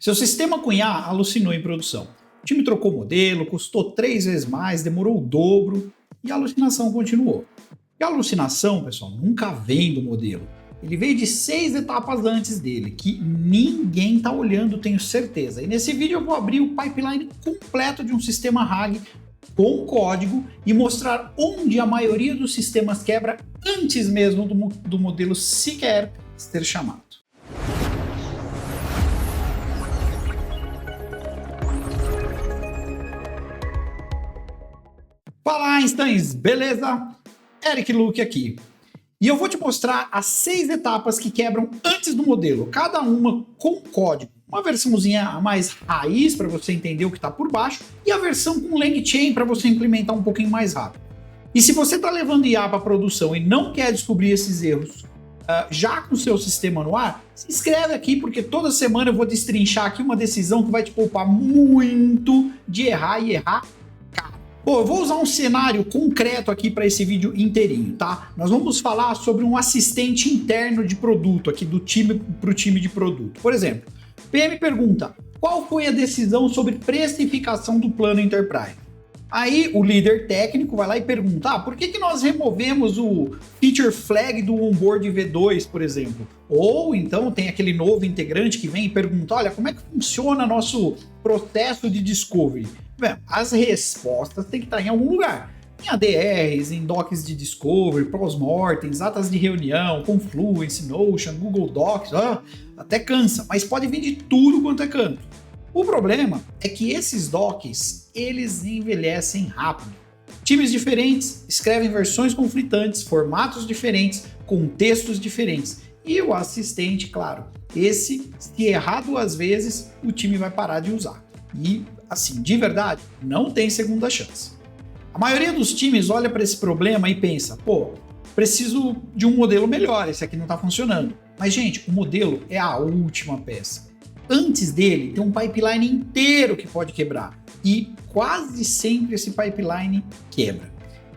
Seu sistema com IA alucinou em produção. O time trocou modelo, custou 3 vezes mais, demorou o dobro e a alucinação continuou. E a alucinação, pessoal, nunca vem do modelo. Ele veio de 6 etapas antes dele, que ninguém está olhando, tenho certeza. E nesse vídeo eu vou abrir o pipeline completo de um sistema RAG com código e mostrar onde a maioria dos sistemas quebra antes mesmo do modelo sequer ser chamado. Fala Einsteins, beleza? Eric Luque aqui. E eu vou te mostrar as 6 etapas que quebram antes do modelo, cada uma com código. Uma versãozinha mais raiz para você entender o que está por baixo e a versão com LangChain para você implementar um pouquinho mais rápido. E se você está levando IA para produção e não quer descobrir esses erros já com o seu sistema no ar, se inscreve aqui porque toda semana eu vou destrinchar aqui uma decisão que vai te poupar muito de errar e errar. Bom, eu vou usar um cenário concreto aqui para esse vídeo inteirinho, tá? Nós vamos falar sobre um assistente interno de produto aqui do time para o time de produto. Por exemplo, PM pergunta, qual foi a decisão sobre precificação do plano Enterprise? Aí o líder técnico vai lá e pergunta, por que nós removemos o feature flag do onboard V2, por exemplo? Ou então tem aquele novo integrante que vem e pergunta, olha, como é que funciona nosso processo de discovery? Bem, as respostas têm que estar em algum lugar. Em ADRs, em docs de discovery, pós-mortems, atas de reunião, Confluence, Notion, Google Docs, até cansa, mas pode vir de tudo quanto é canto. O problema é que esses docs, eles envelhecem rápido. Times diferentes escrevem versões conflitantes, formatos diferentes, contextos diferentes. E o assistente, claro, esse, se errar 2 vezes, o time vai parar de usar. E, assim, de verdade, não tem segunda chance. A maioria dos times olha para esse problema e pensa, preciso de um modelo melhor, esse aqui não está funcionando. Mas, gente, o modelo é a última peça. Antes dele, tem um pipeline inteiro que pode quebrar. E quase sempre esse pipeline quebra.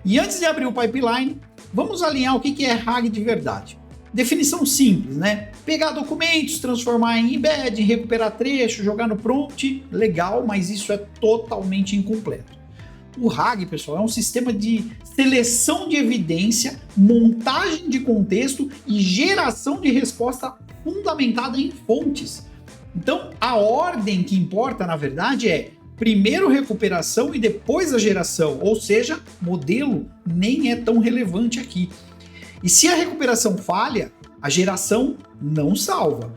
E antes de abrir o pipeline, vamos alinhar o que é RAG de verdade. Definição simples, né? Pegar documentos, transformar em embed, recuperar trecho, jogar no prompt, legal, mas isso é totalmente incompleto. O RAG, pessoal, é um sistema de seleção de evidência, montagem de contexto e geração de resposta fundamentada em fontes. Então, a ordem que importa, na verdade, é primeiro recuperação e depois a geração, ou seja, modelo nem é tão relevante aqui. E se a recuperação falha, a geração não salva.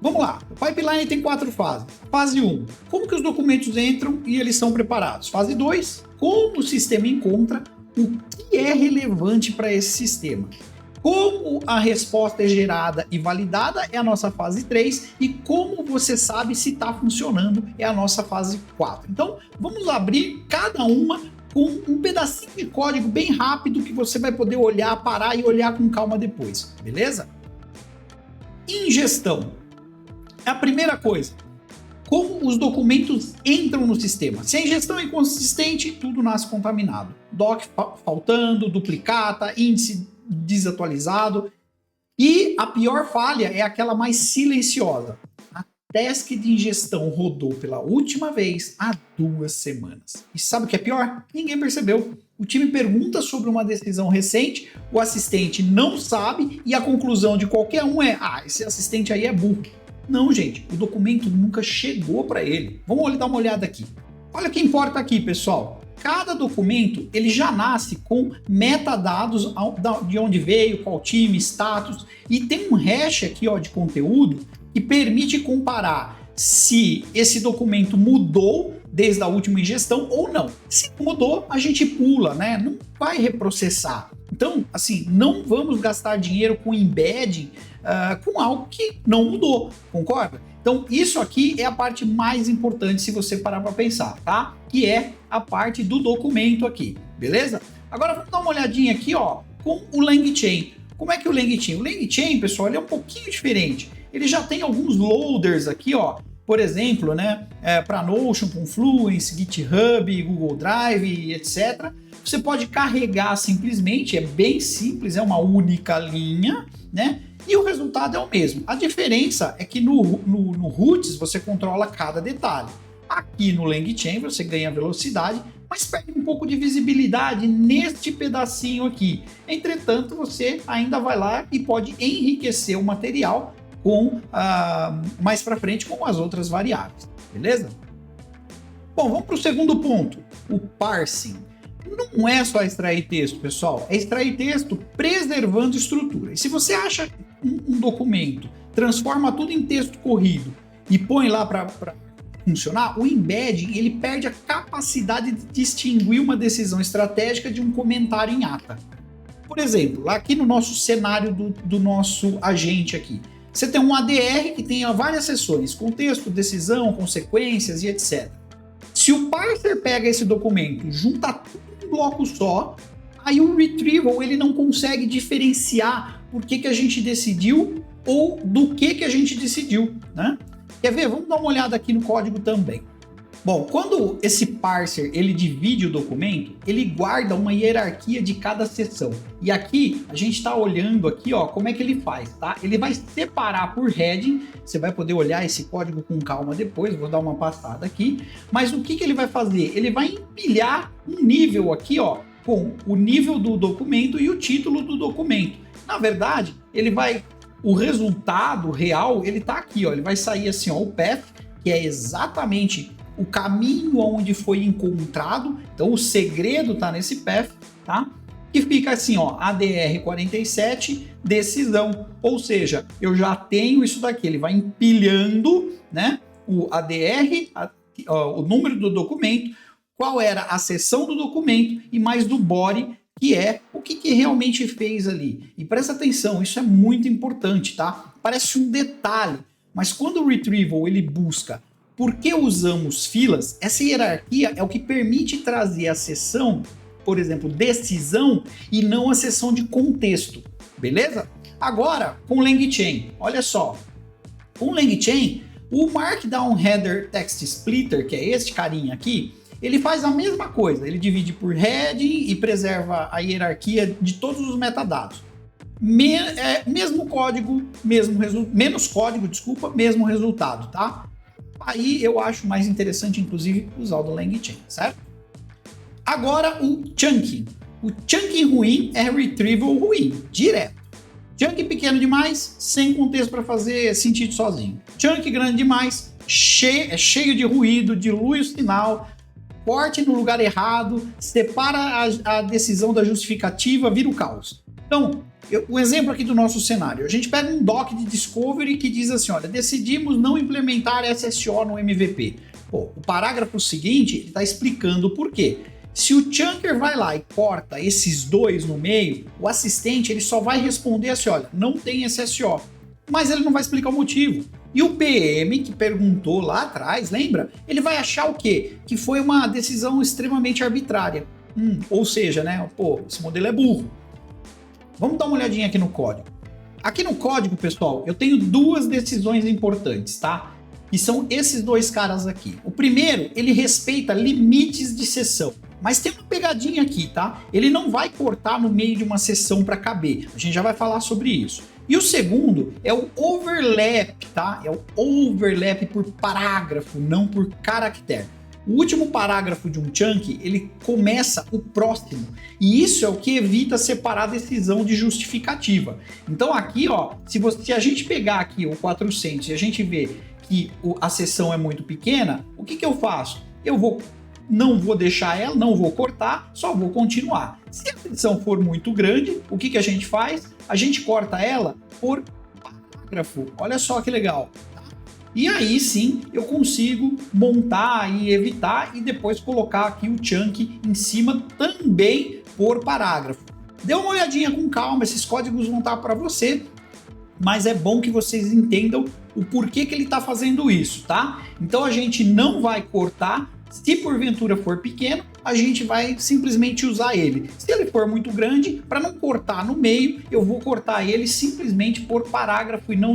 Vamos lá, o pipeline tem 4 fases. Fase 1, como que os documentos entram e eles são preparados. Fase 2, como o sistema encontra o que é relevante para esse sistema. Como a resposta é gerada e validada é a nossa fase 3 e como você sabe se está funcionando é a nossa fase 4. Então, vamos abrir cada uma com um pedacinho de código bem rápido que você vai poder olhar, parar e olhar com calma depois, beleza? Ingestão. É a primeira coisa. Como os documentos entram no sistema. Se a ingestão é inconsistente, tudo nasce contaminado. Doc faltando, duplicata, índice desatualizado. E a pior falha é aquela mais silenciosa. A task de ingestão rodou pela última vez há 2 semanas. E sabe o que é pior? Ninguém percebeu. O time pergunta sobre uma decisão recente, o assistente não sabe e a conclusão de qualquer um é esse assistente aí é burro. Não, gente, o documento nunca chegou para ele. Vamos dar uma olhada aqui. Olha o que importa aqui, pessoal. Cada documento ele já nasce com metadados de onde veio, qual time, status, e tem um hash aqui de conteúdo que permite comparar se esse documento mudou desde a última ingestão ou não. Se mudou, a gente pula, né? Não vai reprocessar. Então, assim, não vamos gastar dinheiro com embedding com algo que não mudou, concorda? Então, isso aqui é a parte mais importante se você parar para pensar, tá? Que é a parte do documento aqui, beleza? Agora, vamos dar uma olhadinha aqui, com o LangChain. Como é que é o LangChain? O LangChain, pessoal, ele é um pouquinho diferente. Ele já tem alguns loaders aqui, por exemplo, né, para Notion, Confluence, GitHub, Google Drive, etc. Você pode carregar simplesmente, é bem simples, é uma única linha, né? E o resultado é o mesmo. A diferença é que no Roots você controla cada detalhe. Aqui no LangChain você ganha velocidade, mas perde um pouco de visibilidade neste pedacinho aqui. Entretanto, você ainda vai lá e pode enriquecer o material com mais para frente com as outras variáveis, beleza? Bom, vamos para o segundo ponto, o parsing. Não é só extrair texto, pessoal, é extrair texto preservando estrutura. E se você acha um documento, transforma tudo em texto corrido e põe lá para funcionar, o embedding ele perde a capacidade de distinguir uma decisão estratégica de um comentário em ata. Por exemplo, aqui no nosso cenário do nosso agente aqui, você tem um ADR que tem várias seções, contexto, decisão, consequências e etc. Se o parser pega esse documento, junta tudo em um bloco só, aí o retrieval ele não consegue diferenciar por que a gente decidiu ou do que a gente decidiu, né? Quer ver? Vamos dar uma olhada aqui no código também. Bom, quando esse parser ele divide o documento, ele guarda uma hierarquia de cada seção. E aqui a gente está olhando aqui, ó, como é que ele faz, tá? Ele vai separar por heading. Você vai poder olhar esse código com calma depois. Vou dar uma passada aqui. Mas o que ele vai fazer? Ele vai empilhar um nível aqui, ó, com o nível do documento e o título do documento. Na verdade, ele vai o resultado real, ele tá aqui, ó. Ele vai sair assim, ó, o path, que é exatamente o caminho onde foi encontrado. Então o segredo tá nesse path, tá? Que fica assim, ó, ADR 47, decisão. Ou seja, eu já tenho isso daqui, ele vai empilhando, né, o ADR, o número do documento, qual era a seção do documento e mais do body, que é o que realmente fez ali. E presta atenção, isso é muito importante, tá? Parece um detalhe, mas quando o retrieval ele busca por que usamos filas, essa hierarquia é o que permite trazer a seção, por exemplo, decisão, e não a seção de contexto, beleza? Agora, com o LangChain, olha só, com o LangChain, o Markdown Header Text Splitter, que é este carinha aqui, ele faz a mesma coisa, ele divide por heading e preserva a hierarquia de todos os metadados. Mesmo código, menos código, desculpa, mesmo resultado, tá? Aí eu acho mais interessante, inclusive, usar o do LangChain, certo? Agora o chunking. O chunking ruim é retrieval ruim, direto. Chunk pequeno demais, sem contexto para fazer sentido sozinho. Chunk grande demais, cheio de ruído, dilui o sinal, corte no lugar errado, separa a decisão da justificativa, vira o caos. Então, o exemplo aqui do nosso cenário, a gente pega um doc de discovery que diz assim, olha, decidimos não implementar SSO no MVP. Pô, o parágrafo seguinte está explicando o porquê. Se o chunker vai lá e corta esses dois no meio, o assistente ele só vai responder assim, olha, não tem SSO. Mas ele não vai explicar o motivo. E o PM, que perguntou lá atrás, lembra? Ele vai achar o quê? Que foi uma decisão extremamente arbitrária. Ou seja, né? Pô, esse modelo é burro. Vamos dar uma olhadinha aqui no código. Aqui no código, pessoal, eu tenho duas decisões importantes, tá? Que são esses dois caras aqui. O primeiro, ele respeita limites de sessão. Mas tem uma pegadinha aqui, tá? Ele não vai cortar no meio de uma sessão para caber. A gente já vai falar sobre isso. E o segundo é o overlap, tá? É o overlap por parágrafo, não por caractere. O último parágrafo de um chunk, ele começa o próximo. E isso é o que evita separar a decisão de justificativa. Então aqui, ó, se a gente pegar aqui o 400 e a gente ver que a seção é muito pequena, o que eu faço? Não vou deixar ela, não vou cortar, só vou continuar. Se a seção for muito grande, o que a gente faz? A gente corta ela por parágrafo. Olha só que legal. Tá? E aí sim eu consigo montar e evitar e depois colocar aqui o chunk em cima também por parágrafo. Dê uma olhadinha com calma, esses códigos vão estar para você, mas é bom que vocês entendam o porquê que ele está fazendo isso, tá? Então a gente não vai cortar. Se porventura for pequeno, a gente vai simplesmente usar ele. Se ele for muito grande, para não cortar no meio, eu vou cortar ele simplesmente por parágrafo e não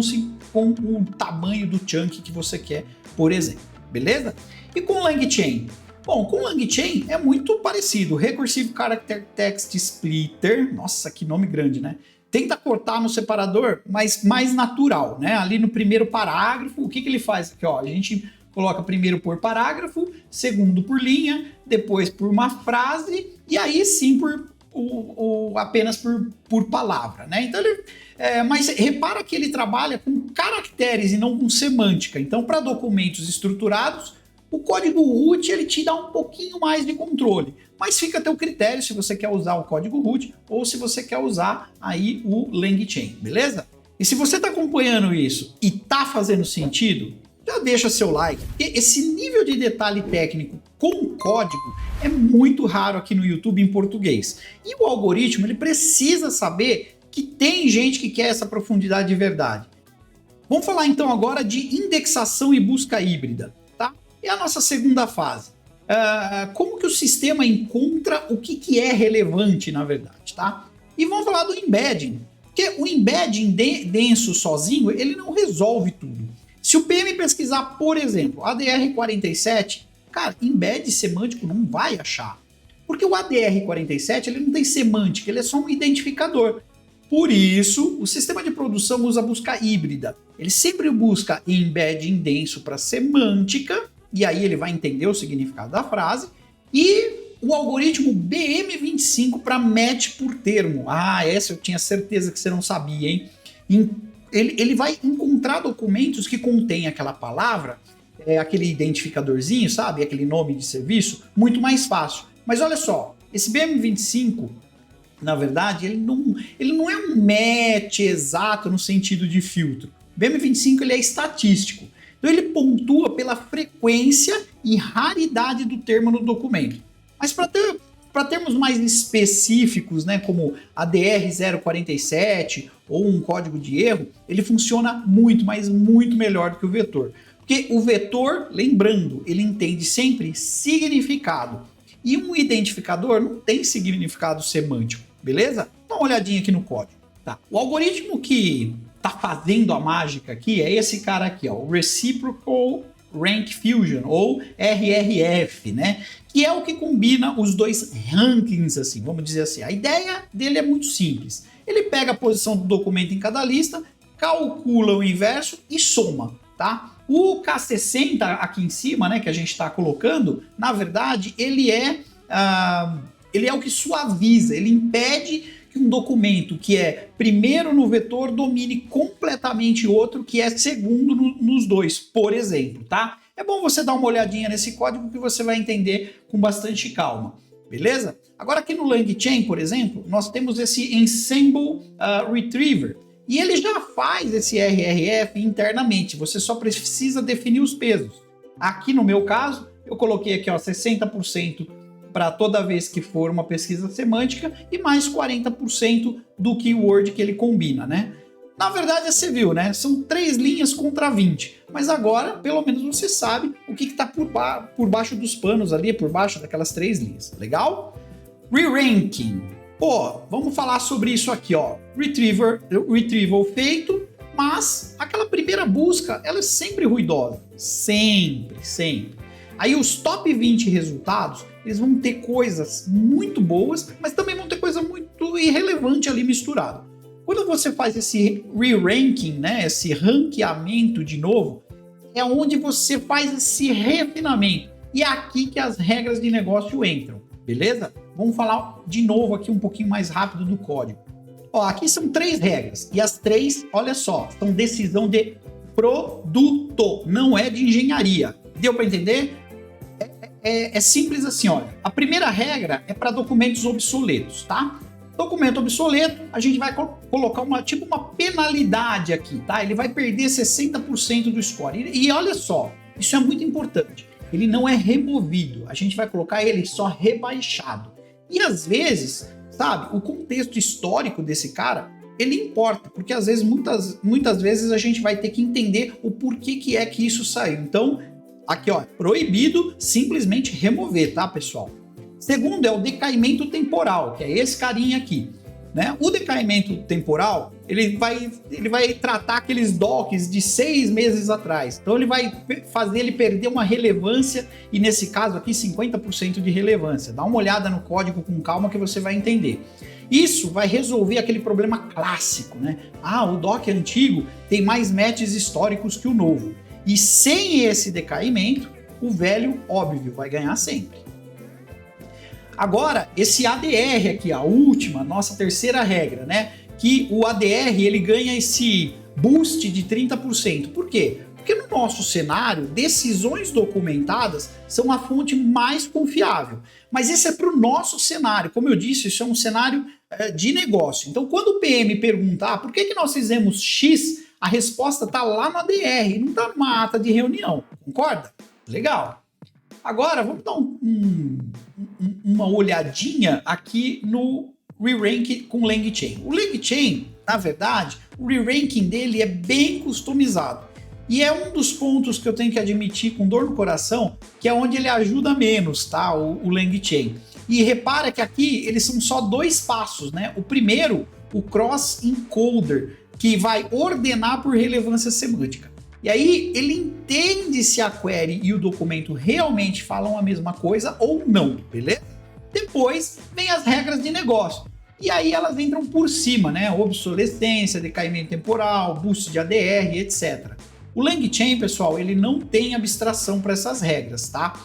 com o tamanho do chunk que você quer, por exemplo. Beleza? E com o LangChain? Bom, com o LangChain é muito parecido. Recursive Character Text Splitter. Nossa, que nome grande, né? tenta cortar no separador, mas mais natural, né? Ali no primeiro parágrafo, o que ele faz aqui, ó? A gente coloca primeiro por parágrafo, segundo por linha, depois por uma frase e aí sim apenas por palavra, né? Então mas repara que ele trabalha com caracteres e não com semântica. Então, para documentos estruturados, o código root ele te dá um pouquinho mais de controle, mas fica a teu critério se você quer usar o código root ou se você quer usar aí o LangChain, beleza? E se você está acompanhando isso e está fazendo sentido, já deixa seu like, porque esse nível de detalhe técnico com código é muito raro aqui no YouTube em português. E o algoritmo ele precisa saber que tem gente que quer essa profundidade de verdade. Vamos falar então agora de indexação e busca híbrida, tá? É a nossa segunda fase. Como que o sistema encontra o que é relevante, na verdade, tá? E vamos falar do embedding, porque o embedding denso sozinho, ele não resolve tudo. Se o PM pesquisar, por exemplo, ADR47, cara, embed semântico não vai achar. Porque o ADR47 ele não tem semântica, ele é só um identificador. Por isso, o sistema de produção usa a busca híbrida. Ele sempre busca embedding denso para semântica, e aí ele vai entender o significado da frase, e o algoritmo BM25 para match por termo. Ah, essa eu tinha certeza que você não sabia, hein? Ele vai encontrar documentos que contêm aquela palavra, aquele identificadorzinho, sabe? Aquele nome de serviço, muito mais fácil. Mas olha só, esse BM25, na verdade, ele não é um match exato no sentido de filtro. O BM25 ele é estatístico. Então ele pontua pela frequência e raridade do termo no documento. Mas para termos mais específicos, né, como ADR047 ou um código de erro, ele funciona muito, mas muito melhor do que o vetor. Porque o vetor, lembrando, ele entende sempre significado. E um identificador não tem significado semântico, beleza? Dá uma olhadinha aqui no código. Tá. O algoritmo que está fazendo a mágica aqui é esse cara aqui, ó, o Reciprocal Rank Fusion, ou RRF, né? Que é o que combina os dois rankings, assim, vamos dizer assim. A ideia dele é muito simples. Ele pega a posição do documento em cada lista, calcula o inverso e soma, tá? O K60 aqui em cima, né, que a gente está colocando, na verdade, ele é o que suaviza, ele impede que um documento que é primeiro no vetor domine completamente outro que é segundo nos dois, por exemplo, tá? É bom você dar uma olhadinha nesse código que você vai entender com bastante calma, beleza? Agora aqui no LangChain, por exemplo, nós temos esse Ensemble Retriever, e ele já faz esse RRF internamente, você só precisa definir os pesos. Aqui no meu caso, eu coloquei aqui ó, 60% para toda vez que for uma pesquisa semântica e mais 40% do keyword que ele combina, né? Na verdade, você viu, né? São 3 linhas contra 20, mas agora, pelo menos você sabe o que está por baixo dos panos ali, por baixo daquelas 3 linhas, legal? Re-ranking. Pô, vamos falar sobre isso aqui, ó. Retrieval feito, mas aquela primeira busca, ela é sempre ruidosa. Sempre. Aí os top 20 resultados, eles vão ter coisas muito boas, mas também vão ter coisa muito irrelevante ali misturado. Quando você faz esse re-ranking, né, esse ranqueamento de novo, é onde você faz esse refinamento. E é aqui que as regras de negócio entram, beleza? Vamos falar de novo aqui um pouquinho mais rápido do código. Ó, aqui são 3 regras, e as 3, olha só, são decisão de produto, não é de engenharia. Deu para entender? É simples assim, olha. A primeira regra é para documentos obsoletos, tá? Documento obsoleto, a gente vai colocar uma penalidade aqui, tá? Ele vai perder 60% do score. E olha só, isso é muito importante. Ele não é removido, a gente vai colocar ele só rebaixado. E às vezes, sabe, o contexto histórico desse cara, ele importa, porque às vezes, muitas vezes a gente vai ter que entender o porquê que é que isso saiu. Então, aqui ó, proibido simplesmente remover, tá, pessoal? Segundo é o decaimento temporal, que é esse carinha aqui, né? O decaimento temporal, ele vai tratar aqueles docs de 6 meses atrás. Então ele vai fazer ele perder uma relevância e nesse caso aqui 50% de relevância. Dá uma olhada no código com calma que você vai entender. Isso vai resolver aquele problema clássico, né? Ah, o dock antigo tem mais matches históricos que o novo. E sem esse decaimento, o velho, óbvio, vai ganhar sempre. Agora, esse ADR aqui, a última, nossa terceira regra, né? Que o ADR, ele ganha esse boost de 30%. Por quê? Porque no nosso cenário, decisões documentadas são a fonte mais confiável. Mas esse é para o nosso cenário. Como eu disse, isso é um cenário de negócio. Então, quando o PM perguntar por que nós fizemos X, a resposta está lá no ADR, não está numa ata de reunião. Concorda? Legal. Agora, vamos dar uma olhadinha aqui no re-rank com LangChain. O LangChain, na verdade, o re-ranking dele é bem customizado. E é um dos pontos que eu tenho que admitir com dor no coração, que é onde ele ajuda menos, tá? O LangChain. E repara que aqui eles são só 2 passos, né? O primeiro, o cross encoder, que vai ordenar por relevância semântica. E aí ele entende se a query e o documento realmente falam a mesma coisa ou não, beleza? Depois vem as regras de negócio. E aí elas entram por cima, né? Obsolescência, decaimento temporal, boost de ADR, etc. O LangChain, pessoal, ele não tem abstração para essas regras, tá?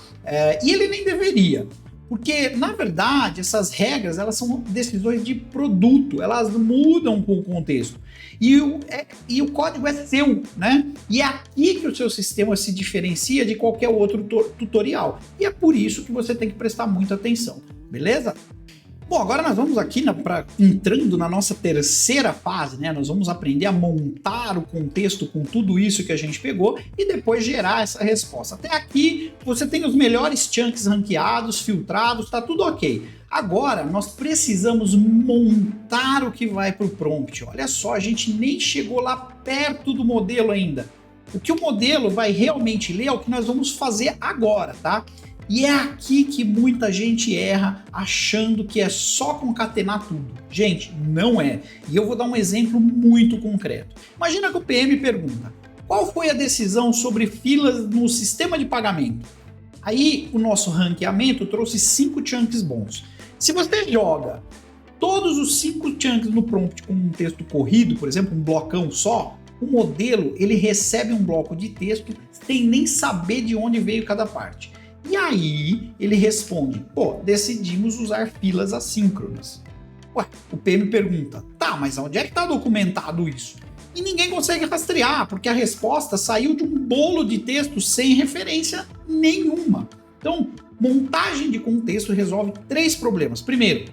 E ele nem deveria, porque, na verdade, essas regras, elas são decisões de produto, elas mudam com o contexto. E o código é seu, né? E é aqui que o seu sistema se diferencia de qualquer outro tutorial. E é por isso que você tem que prestar muita atenção, beleza? Bom, agora nós vamos aqui entrando na nossa terceira fase, né? Nós vamos aprender a montar o contexto com tudo isso que a gente pegou e depois gerar essa resposta. Até aqui você tem os melhores chunks ranqueados, filtrados, tá tudo ok. Agora nós precisamos montar o que vai para o prompt. Olha só, a gente nem chegou lá perto do modelo ainda. O que o modelo vai realmente ler é o que nós vamos fazer agora, tá? E é aqui que muita gente erra, achando que é só concatenar tudo. Gente, não é. E eu vou dar um exemplo muito concreto. Imagina que o PM pergunta: qual foi a decisão sobre filas no sistema de pagamento? Aí o nosso ranqueamento trouxe 5 chunks bons. Se você joga todos os 5 chunks no prompt com um texto corrido, por exemplo, um blocão só, o modelo ele recebe um bloco de texto sem nem saber de onde veio cada parte. E aí ele responde: pô, decidimos usar filas assíncronas. Ué, o PM pergunta: tá, mas onde é que está documentado isso? E ninguém consegue rastrear, porque a resposta saiu de um bolo de texto sem referência nenhuma. Então, montagem de contexto resolve 3 problemas. Primeiro,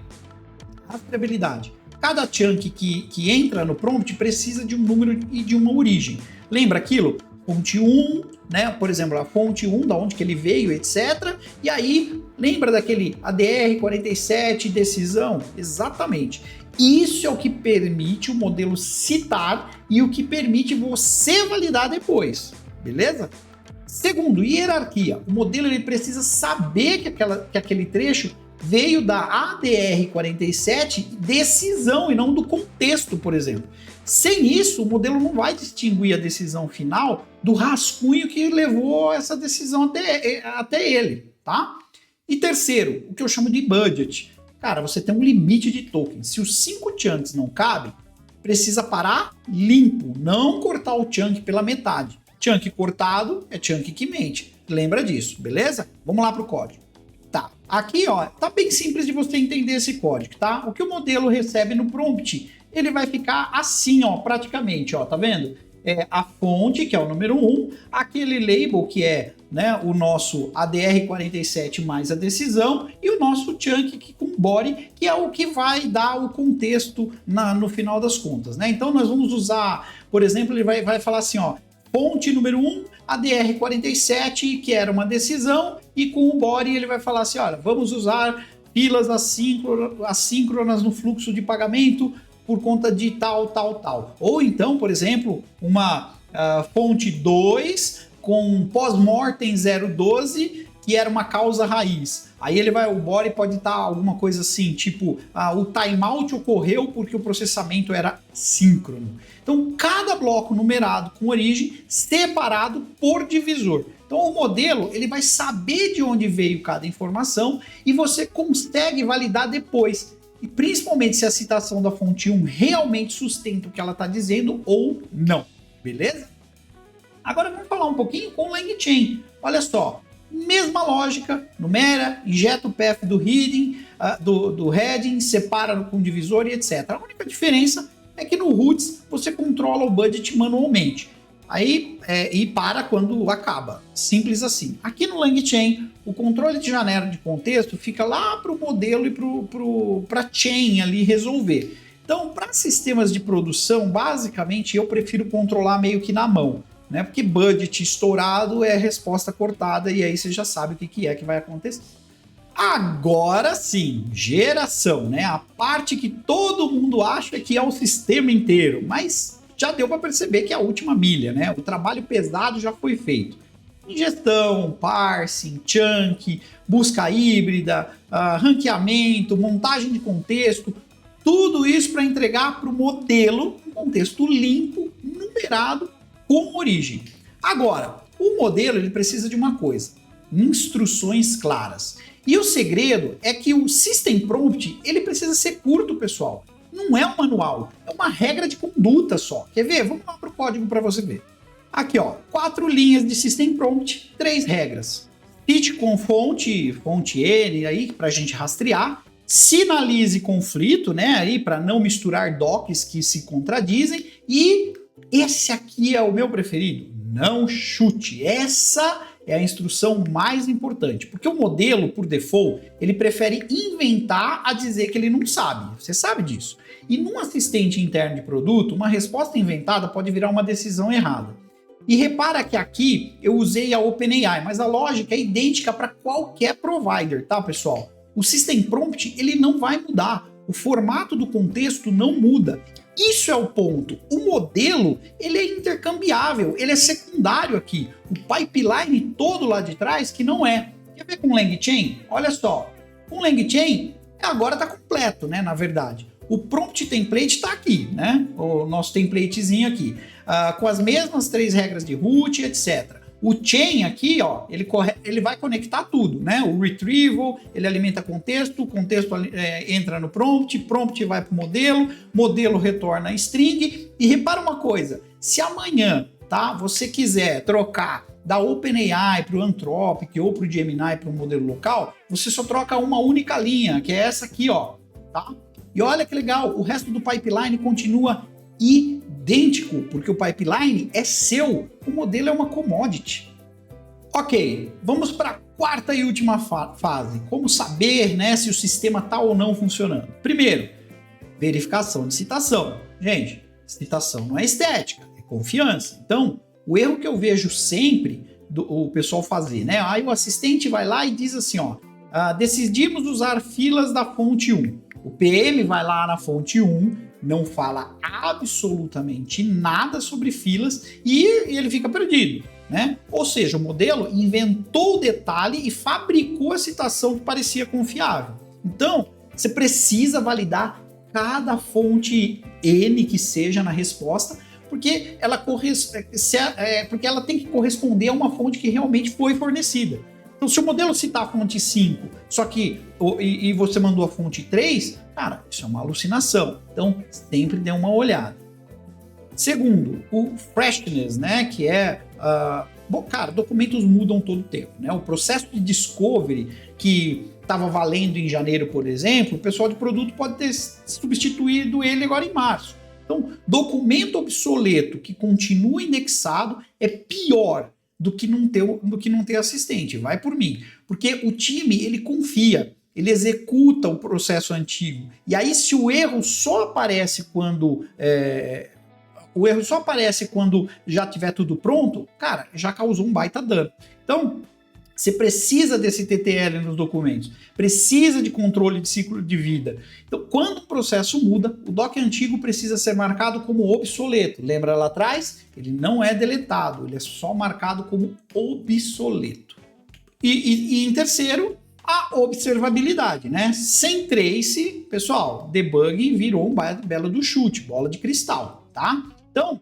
rastreabilidade. Cada chunk que entra no prompt precisa de um número e de uma origem. Lembra aquilo? Fonte 1, né? Por exemplo, a fonte 1, da onde que ele veio, etc. E aí, lembra daquele ADR 47, decisão? Exatamente. Isso é o que permite o modelo citar e o que permite você validar depois, beleza? Segundo, hierarquia. O modelo ele precisa saber que aquele trecho veio da ADR 47 decisão e não do contexto, por exemplo. Sem isso, o modelo não vai distinguir a decisão final do rascunho que levou essa decisão até ele, tá? E terceiro, o que eu chamo de budget. Cara, você tem um limite de tokens. Se os 5 chunks não cabem, precisa parar limpo, não cortar o chunk pela metade. Chunk cortado é chunk que mente. Lembra disso, beleza? Vamos lá para o código. Tá, aqui ó, tá bem simples de você entender esse código, tá? O que o modelo recebe no prompt, ele vai ficar assim, ó, praticamente, ó, tá vendo? É a fonte, que é o número 1, aquele label que é, né, o nosso ADR 47 mais a decisão e o nosso chunk com body, que é o que vai dar o contexto no final das contas, né? Então nós vamos usar, por exemplo, ele vai falar assim, ó, fonte número 1, ADR 47, que era uma decisão, e com o body ele vai falar assim, olha, vamos usar filas assíncronas no fluxo de pagamento por conta de tal, tal, tal. Ou então, por exemplo, uma fonte 2 com pós-mortem 012, que era uma causa raiz. Aí o body pode estar alguma coisa assim, tipo, o timeout ocorreu porque o processamento era síncrono. Então, cada bloco numerado com origem separado por divisor. Então, o modelo ele vai saber de onde veio cada informação e você consegue validar depois. e principalmente se a citação da fonte 1 realmente sustenta o que ela está dizendo ou não, beleza? Agora vamos falar um pouquinho com o LangChain. Olha só, mesma lógica, numera, injeta o path do heading, separa com divisor e etc. A única diferença é que no Roots você controla o budget manualmente. Aí, e para quando acaba. Simples assim. Aqui no LangChain, o controle de janela de contexto fica lá para o modelo e para a chain ali resolver. Então, para sistemas de produção, basicamente, eu prefiro controlar meio que na mão, né? Porque budget estourado é resposta cortada e aí você já sabe o que é que vai acontecer. Agora sim, geração, né? A parte que todo mundo acha que é o sistema inteiro, mas já deu para perceber que é a última milha, né? O trabalho pesado já foi feito. Ingestão, parsing, chunk, busca híbrida, ranqueamento, montagem de contexto, tudo isso para entregar para o modelo um contexto limpo, numerado, com origem. Agora, o modelo ele precisa de uma coisa: instruções claras. E o segredo é que o System Prompt ele precisa ser curto, pessoal. Não é um manual, é uma regra de conduta só. Quer ver? Vamos lá para o código para você ver. Aqui, ó, 4 linhas de System Prompt, 3 regras. Cite com fonte N aí para a gente rastrear. Sinalize conflito, né, aí para não misturar docs que se contradizem. E esse aqui é o meu preferido: não chute. Essa é a instrução mais importante, porque o modelo, por default, ele prefere inventar a dizer que ele não sabe. Você sabe disso. E num assistente interno de produto, uma resposta inventada pode virar uma decisão errada. E repara que aqui eu usei a OpenAI, mas a lógica é idêntica para qualquer provider, tá, pessoal? O System Prompt ele não vai mudar, o formato do contexto não muda. Isso é o ponto. O modelo ele é intercambiável, ele é secundário aqui. O pipeline todo lá de trás que não é. Quer ver com o LangChain? Olha só, com o LangChain agora está completo, né? Na verdade, o prompt template está aqui, né? O nosso templatezinho aqui, com as mesmas 3 regras de root, etc. O chain aqui, ó, ele vai conectar tudo, né? O retrieval, ele alimenta contexto, o contexto entra no prompt, prompt vai para o modelo retorna a string. E repara uma coisa, se amanhã, tá, você quiser trocar da OpenAI para o Anthropic ou para o Gemini para um modelo local, você só troca uma única linha, que é essa aqui, ó, tá? E olha que legal, o resto do pipeline continua idêntico, porque o pipeline é seu, o modelo é uma commodity. Ok, vamos para a quarta e última fase. Como saber, né, se o sistema está ou não funcionando? Primeiro, verificação de citação. Gente, citação não é estética, é confiança. Então, o erro que eu vejo sempre o pessoal fazer, né? Aí o assistente vai lá e diz assim, ó, decidimos usar filas da fonte 1. O PM vai lá na fonte 1, não fala absolutamente nada sobre filas e ele fica perdido, né? Ou seja, o modelo inventou o detalhe e fabricou a citação que parecia confiável. Então, você precisa validar cada fonte N que seja na resposta, porque ela tem que corresponder a uma fonte que realmente foi fornecida. Então, se o modelo citar a fonte 5, só que e você mandou a fonte 3, cara, isso é uma alucinação. Então, sempre dê uma olhada. Segundo, o freshness, né, que é... cara, documentos mudam todo o tempo, né? O processo de discovery que estava valendo em janeiro, por exemplo, o pessoal de produto pode ter substituído ele agora em março. Então, documento obsoleto que continua indexado é pior do que não ter assistente. Vai por mim. Porque o time, ele confia, ele executa o processo antigo. E aí, se o erro só aparece quando... já tiver tudo pronto, cara, já causou um baita dano. Então, você precisa desse TTL nos documentos, precisa de controle de ciclo de vida. Então, quando o processo muda, o doc antigo precisa ser marcado como obsoleto. Lembra lá atrás? Ele não é deletado, ele é só marcado como obsoleto. E em terceiro, a observabilidade, né? Sem trace, pessoal, debugging virou um belo do chute, bola de cristal, tá? Então,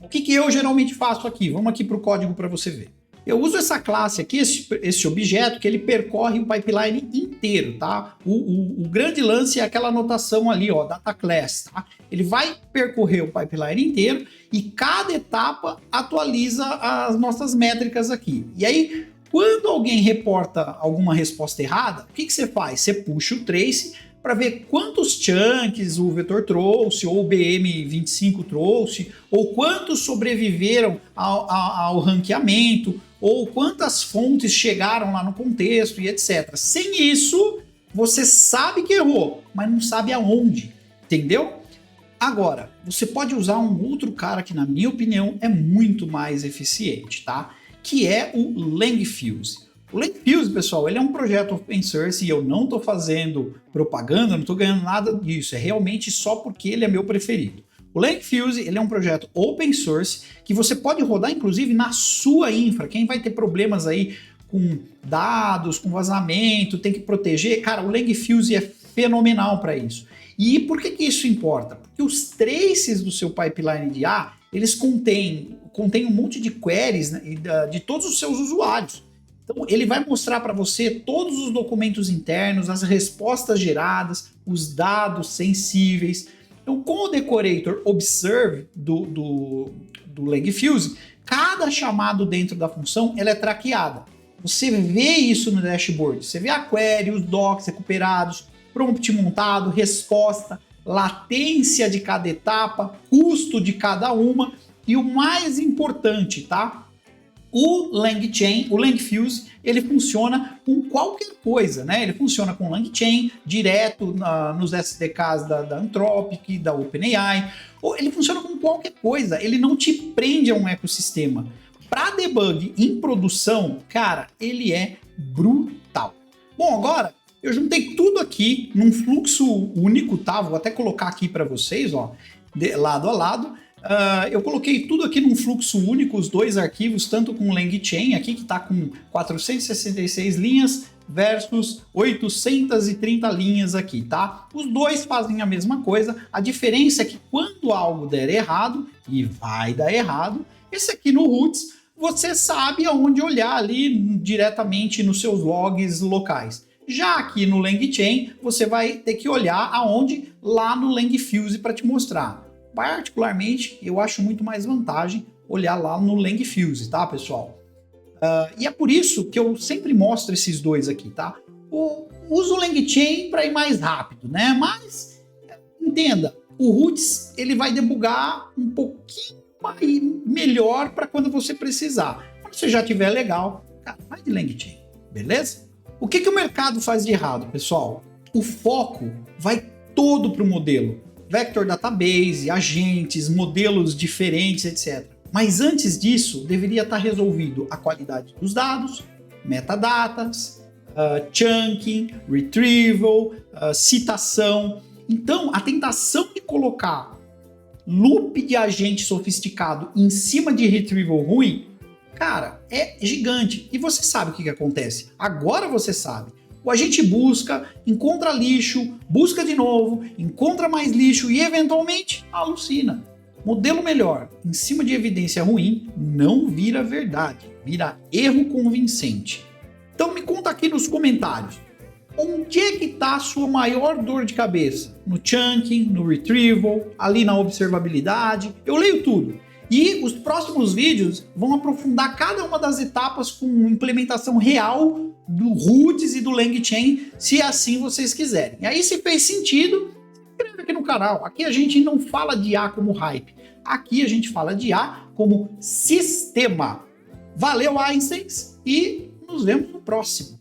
o que eu geralmente faço aqui? Vamos aqui para o código para você ver. Eu uso essa classe aqui, esse objeto, que ele percorre o pipeline inteiro, tá? O grande lance é aquela anotação ali, ó, data class, tá? Ele vai percorrer o pipeline inteiro e cada etapa atualiza as nossas métricas aqui. E aí, quando alguém reporta alguma resposta errada, o que você faz? Você puxa o trace para ver quantos chunks o vetor trouxe, ou o BM25 trouxe, ou quantos sobreviveram ao ranqueamento, ou quantas fontes chegaram lá no contexto e etc. Sem isso, você sabe que errou, mas não sabe aonde, entendeu? Agora, você pode usar um outro cara que, na minha opinião, é muito mais eficiente, tá? Que é o Langfuse. O Langfuse, pessoal, ele é um projeto open source e eu não estou fazendo propaganda, não estou ganhando nada disso, é realmente só porque ele é meu preferido. O Langfuse, ele é um projeto open source que você pode rodar, inclusive, na sua infra. Quem vai ter problemas aí com dados, com vazamento, tem que proteger, cara, o Langfuse é fenomenal para isso. E por que isso importa? Porque os traces do seu pipeline de IA, eles contêm um monte de queries, né, de todos os seus usuários. Então, ele vai mostrar para você todos os documentos internos, as respostas geradas, os dados sensíveis. Então, com o Decorator Observe do Langfuse, cada chamado dentro da função ela é traqueada. Você vê isso no dashboard. Você vê a query, os docs recuperados, prompt montado, resposta, latência de cada etapa, custo de cada uma e o mais importante, tá? O LangChain, o Langfuse, ele funciona com qualquer coisa, né? Ele funciona com LangChain direto nos SDKs da Anthropic, da OpenAI, ou ele funciona com qualquer coisa, ele não te prende a um ecossistema. Para debug em produção, cara, ele é brutal. Bom, agora eu juntei tudo aqui num fluxo único, tá? Vou até colocar aqui para vocês, ó, lado a lado. Eu coloquei tudo aqui num fluxo único, os dois arquivos, tanto com o LangChain aqui, que está com 466 linhas, versus 830 linhas aqui, tá? Os dois fazem a mesma coisa, a diferença é que quando algo der errado, e vai dar errado, esse aqui no Roots, você sabe aonde olhar ali diretamente nos seus logs locais. Já aqui no LangChain, você vai ter que olhar aonde lá no Langfuse para te mostrar. Particularmente, eu acho muito mais vantagem olhar lá no Langfuse, tá, pessoal? E é por isso que eu sempre mostro esses dois aqui, tá? Uso o LangChain para ir mais rápido, né? Mas, entenda, o Roots ele vai debugar um pouquinho melhor para quando você precisar. Quando você já tiver legal, cara, vai de LangChain, beleza? O que o mercado faz de errado, pessoal? O foco vai todo para o modelo. Vector Database, agentes, modelos diferentes, etc. Mas antes disso, deveria estar resolvido a qualidade dos dados, metadatas, chunking, retrieval, citação. Então, a tentação de colocar loop de agente sofisticado em cima de retrieval ruim, cara, é gigante. E você sabe o que acontece. Agora você sabe. O agente busca, encontra lixo, busca de novo, encontra mais lixo e eventualmente alucina. Modelo melhor em cima de evidência ruim não vira verdade, vira erro convincente. Então me conta aqui nos comentários, onde é que está a sua maior dor de cabeça? No chunking, no retrieval, ali na observabilidade? Eu leio tudo. E os próximos vídeos vão aprofundar cada uma das etapas com implementação real do Roots e do LangChain, se assim vocês quiserem. E aí, se fez sentido, se inscreve aqui no canal. Aqui a gente não fala de IA como hype. Aqui a gente fala de IA como sistema. Valeu, Einsteins, e nos vemos no próximo.